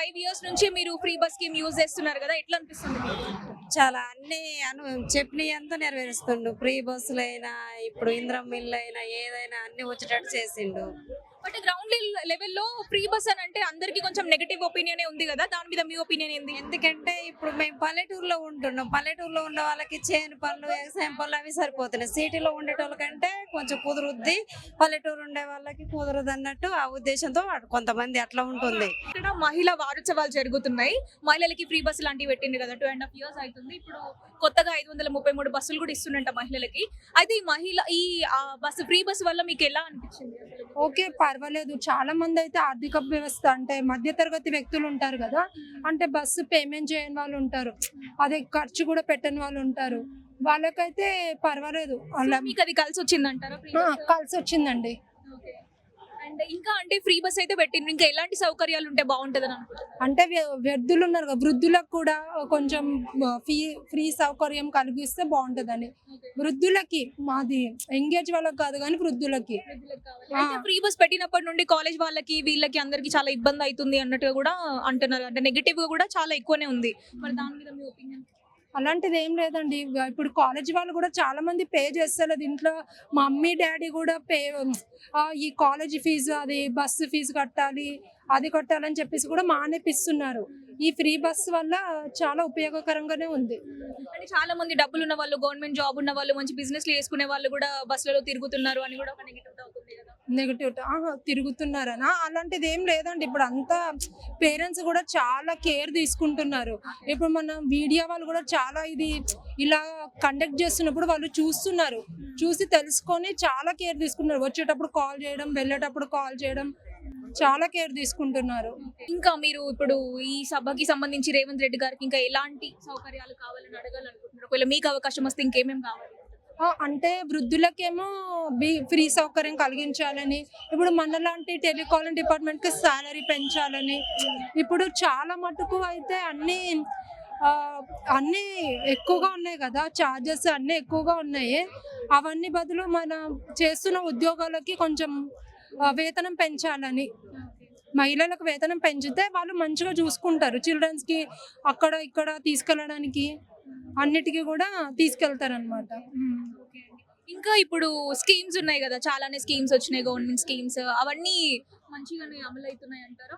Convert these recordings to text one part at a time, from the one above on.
5 years నుంచి మీరు free bus scheme use చేస్తున్నారు కదా, ఎట్లా అనిపిస్తుంది మీకు? చాలా అన్ని చెప్పినవి అంతా నెరవేరుస్తుండు. ఫ్రీ బస్సులైనా ఇప్పుడు ఇంద్రం మిల్లు అయినా ఏదైనా అన్ని వచ్చేటట్టు చేసిండు. బట్ గ్రౌండ్ లెవెల్లో ఫ్రీ బస్ అని అంటే అందరికి కొంచెం నెగటివ్ ఒపీనియన్ ఉంది కదా, దాని మీద మీ ఒపీనియన్ ఏంది? ఎందుకంటే ఇప్పుడు మేము పల్లెటూరులో ఉంటున్నాం. పల్లెటూరులో ఉన్న వాళ్ళకి చేను పనులు వ్యవసాయం పనులు అవి సరిపోతున్నాయి. సిటీలో ఉండేటోళ్ళకంటే కొంచెం కుదురుద్ది, పల్లెటూరు ఉండే వాళ్ళకి కుదరదు అన్నట్టు ఆ ఉద్దేశంతో కొంతమంది అట్లా ఉంటుంది. ఇక్కడ మహిళా వారోత్సవాలు జరుగుతున్నాయి. మహిళలకి ఫ్రీ బస్ లాంటివి పెట్టింది కదా, 2.5 years అవుతుంది. ఇప్పుడు కొత్తగా 533 బస్సులు కూడా ఇస్తున్నట్ట మహిళలకి. అయితే ఈ బస్సు ఫ్రీ బస్ వల్ల మీకు ఎలా అనిపించింది? ఓకే, పర్వాలేదు. చాలా మంది అయితే ఆర్థిక వ్యవస్థ అంటే మధ్యతరగతి వ్యక్తులు ఉంటారు కదా, అంటే బస్సు పేమెంట్ చేయని వాళ్ళు ఉంటారు, అదే ఖర్చు కూడా పెట్టని వాళ్ళు ఉంటారు. వాళ్ళకైతే పర్వాలేదు. అలా మీకు అది కలిసి వచ్చిందంటారా? కలిసి వచ్చిందండి. అండ్ ఇంకా అంటే ఫ్రీ బస్ అయితే పెట్టిండ్రు, ఇంకా ఎలాంటి సౌకర్యాలు ఉంటే బాగుంటదని అనుకుంటున్నారు? అంటే వృద్ధులు ఉన్నారు కదా, వృద్ధులకు కూడా కొంచెం ఫ్రీ సౌకర్యం కలిగిస్తే బాగుంటదని. వృద్ధులకి, మాది ఎంగేజ్ వాళ్ళకి కాదు కానీ వృద్ధులకి. ఫ్రీ బస్ పెట్టినప్పటి నుండి కాలేజ్ వాళ్ళకి వీళ్ళకి అందరికి చాలా ఇబ్బంది అవుతుంది అన్నట్టుగా కూడా అంటున్నారు. అంటే నెగటివ్ గా కూడా చాలా ఎక్కువనే ఉంది. మరి దాని మీద మీ ఒపీనియన్? అలాంటిది ఏం లేదండి. ఇప్పుడు కాలేజ్ వాళ్ళు కూడా చాలా మంది పే చేస్తలేదు. ఇంట్లో మమ్మీ డాడీ కూడా ఈ కాలేజ్ ఫీజు, అది బస్సు ఫీజు కట్టాలి, అది కట్టాలని చెప్పేసి కూడా మానేపిస్తున్నారు. ఈ ఫ్రీ బస్ వల్ల చాలా ఉపయోగకరంగానే ఉంది. అంటే చాలా మంది డబ్బులు ఉన్న వాళ్ళు, గవర్నమెంట్ జాబ్ ఉన్న వాళ్ళు, మంచి బిజినెస్ చేసుకునే వాళ్ళు కూడా బస్సులలో తిరుగుతున్నారు అని కూడా నెగటివ్ అవుతుంది కదా. నెగటివ్ తిరుగుతున్నారనా? అలాంటిది ఏం లేదండి. ఇప్పుడు అంతా పేరెంట్స్ కూడా చాలా కేర్ తీసుకుంటున్నారు. ఇప్పుడు మన మీడియా వాళ్ళు కూడా చాలా ఇది ఇలా కండక్ట్ చేస్తున్నప్పుడు వాళ్ళు చూస్తున్నారు, చూసి తెలుసుకొని చాలా కేర్ తీసుకుంటున్నారు. వచ్చేటప్పుడు కాల్ చేయడం, వెళ్ళేటప్పుడు కాల్ చేయడం, చాలా కేర్ తీసుకుంటున్నారు. ఇంకా మీరు ఇప్పుడు ఈ సభకి సంబంధించి రేవంత్ రెడ్డి గారికి ఇంకా ఎలాంటి సౌకర్యాలు కావాలని అడగాలనుకుంటున్నారు? ఒకవేళ మీకు అవకాశం వస్తే ఇంకేమేమి కావాలి? అంటే వృద్ధులకేమో ఫ్రీ సౌకర్యం కలిగించాలని, ఇప్పుడు మనలాంటి టెలికాలింగ్ డిపార్ట్మెంట్కి శాలరీ పెంచాలని. ఇప్పుడు చాలా మటుకు అయితే అన్నీ ఎక్కువగా ఉన్నాయి కదా, ఛార్జెస్ అన్నీ ఎక్కువగా ఉన్నాయి. అవన్నీ బదులు మనం చేస్తున్న ఉద్యోగాలకి కొంచెం వేతనం పెంచాలని. మహిళలకు వేతనం పెంచితే వాళ్ళు మంచిగా చూసుకుంటారు. చిల్డ్రన్స్కి అక్కడ ఇక్కడ తీసుకెళ్ళడానికి అన్నిటికీ కూడా తీసుకెళ్తారనమాట. ఇంకా ఇప్పుడు స్కీమ్స్ ఉన్నాయి కదా, చాలానే స్కీమ్స్ వచ్చినాయి, గవర్నమెంట్ స్కీమ్స్. అవన్నీ మంచిగానే అమలు అవుతున్నాయి అంటారా?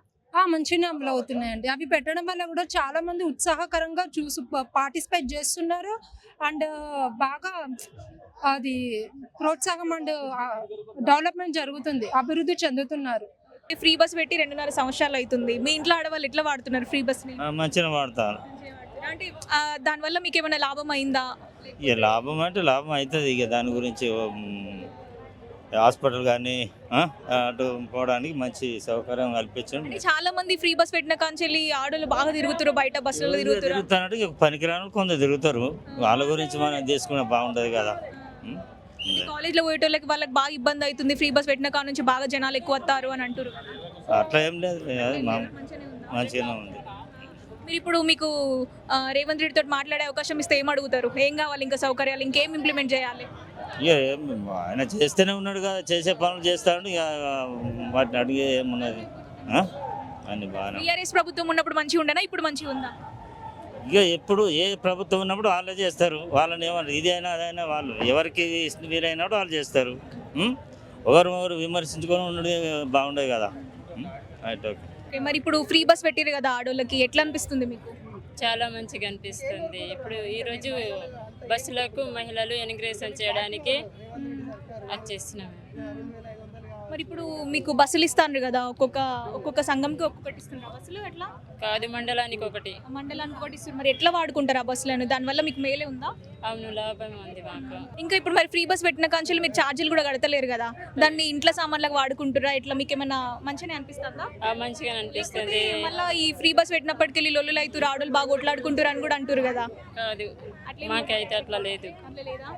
మంచిగానే అమలు అవుతున్నాయండి. అవి పెట్టడం వల్ల కూడా చాలా మంది ఉత్సాహకరంగా పార్టిసిపేట్ చేస్తున్నారు. అండ్ బాగా అది ప్రోత్సాహం అండ్ డెవలప్మెంట్ జరుగుతుంది, అభివృద్ధి చెందుతున్నారు. ఫ్రీ బస్ పెట్టి 2.5 సంవత్సరాలు అవుతుంది. మీ ఇంట్లో ఆడవాళ్ళు ఎట్లా వాడుతున్నారు ఫ్రీ బస్ ని? మంచిగా వాడతారు. అంటే దానివల్ల మీకు ఏమైనా లాభం అయిందా? ఇక లాభం అంటే లాభం అవుతుంది. ఇక దాని గురించి హాస్పిటల్ కానీ అటు పోవడానికి మంచి సౌకర్యం కల్పించండి. చాలా మంది ఫ్రీ బస్ పెట్టిన కాంచెల్లి ఆడోళ్ళు బాగా తిరుగుతారు, బయట బస్సులలో తిరుగుతున్నట్టు పనికిరాని కొందరు తిరుగుతారు. వాళ్ళ గురించి మనం తీసుకునే బాగుంటది కదా. కాలేజ్ లో పోయేటోళ్ళకి వాళ్ళకి బాగా ఇబ్బంది అవుతుంది, ఫ్రీ బస్ పెట్టిన కాడ నుంచి బాగా జనాలు ఎక్కువ వస్తారు అని అంటారు. అట్లా ఏం లేదు, మంచిగానే ఉంది. మీరు ఇప్పుడు మీకు రేవంత్ రెడ్డి తోటి మాట్లాడే అవకాశం ఇస్తే ఏం అడుగుతారు? ఏం కావాలి ఇంకా సౌకర్యాలు, ఇంకేం ఇంప్లిమెంట్ చేయాలి? ఇక ఆయన చేస్తూనే ఉన్నాడు కదా, చేసే పనులు చేస్తాడు. ఇక వాటిని అడిగే ఏమున్నది, అన్ని బాగా. టీఆర్ఎస్ ప్రభుత్వం ఉన్నప్పుడు మంచిగా ఉండనా, ఇప్పుడు మంచిగా ఉందా? ఇక ఎప్పుడు ఏ ప్రభుత్వం ఉన్నప్పుడు వాళ్ళే చేస్తారు. వాళ్ళని ఏమన్నా ఇది అయినా అదైనా వాళ్ళు ఎవరికి వీలైనప్పుడు వాళ్ళు చేస్తారు. ఒకరు విమర్శించుకొని ఉండడం బాగుండదు కదా. మరి ఇప్పుడు ఫ్రీ బస్ పెట్టారు కదా ఆడోళ్ళకి, ఎట్లా అనిపిస్తుంది మీకు? చాలా మంచిగా అనిపిస్తుంది. ఇప్పుడు ఈరోజు బస్సులకు మహిళలు ఎనిగ్రేషన్ చేయడానికి వచ్చేసినాము. మరి ఇప్పుడు మీకు బస్సులు ఇస్తాను కదా, ఒక్కొక్క సంఘంకి ఒక్కొక్కటి ఇస్తున్నారు బస్సులు. ఎట్లా కాదు, మండలానికి ఒకటి ఇస్తున్నారు. మరి ఎట్లా వాడుకుంటారు ఆ బస్సులను? దానివల్ల మీకు మేలే ఉందా? అవును, లాభం ఉంది మాకు. ఇంకా ఇప్పుడు మరి ఫ్రీ బస్ పెట్టిన కాంచెలు మీరు ఛార్జీలు కూడా కడతలేరు కదా, దాన్ని ఇంట్లో సామాన్లకు వాడుకుంటారా? ఇట్లా మీకు ఏమైనా మంచిగా అనిపిస్తుందా? మంచిగా అనిపిస్తుంది. మళ్ళీ ఈ ఫ్రీ బస్ పెట్టినప్పటికెళ్ళి లొల్లులు అవుతారు, ఆడోళ్ళు బాగా కొట్లాడుకుంటారు అని కూడా అంటారు కదా. కాదు, మాకైతే అట్లా లేదు. లేదా?